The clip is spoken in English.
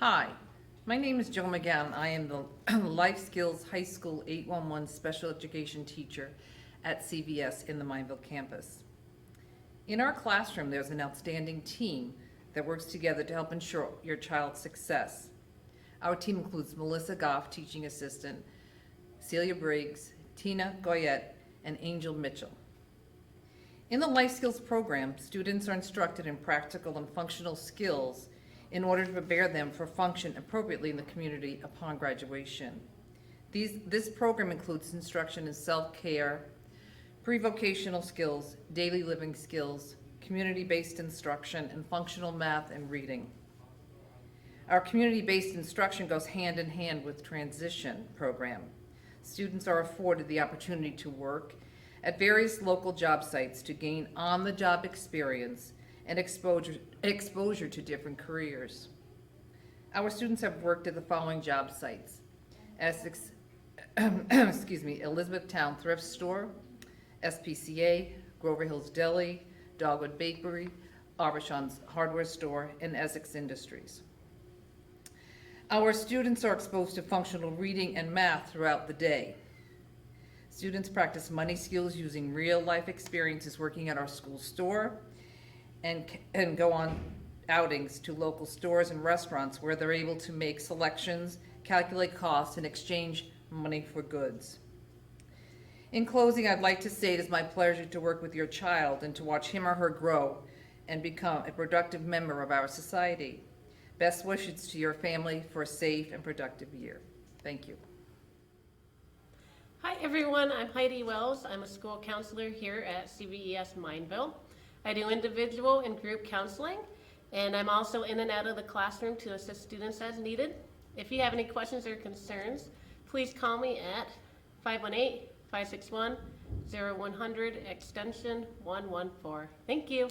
Hi, my name is JOAN McGOWAN. I am the Life Skills High School 811 Special Education teacher at CVS in the Mineville campus. In our classroom, there's an outstanding team that works together to help ensure your child's success. Our team includes Melissa Goff, teaching assistant, Celia Briggs, Tina Goyette, and Angel Mitchell. In the Life Skills program, students are instructed in practical and functional skills in order to prepare them for function appropriately in the community upon graduation. This program includes instruction in self-care, pre-vocational skills, daily living skills, community-based instruction, and functional math and reading. Our community-based instruction goes hand in hand with transition program. Students are afforded the opportunity to work at various local job sites to gain on-the-job experience and exposure to different careers. Our students have worked at the following job sites: Essex, Elizabethtown Thrift Store, SPCA, Grover Hills Deli, Dogwood Bakery, Aubuchon's Hardware Store, and Essex Industries. Our students are exposed to functional reading and math throughout the day. Students practice money skills using real-life experiences working at our school store, and go on outings to local stores and restaurants where they're able to make selections, calculate costs, and exchange money for goods. In closing, I'd like to say it is my pleasure to work with your child and to watch him or her grow and become a productive member of our society. Best wishes to your family for a safe and productive year. Thank you. Hi everyone, I'm Heidi Wells. I'm a school counselor here at CVES Mineville. I do individual and group counseling, and I'm also in and out of the classroom to assist students as needed. If you have any questions or concerns, please call me at 518-561-0100 extension 114. Thank you.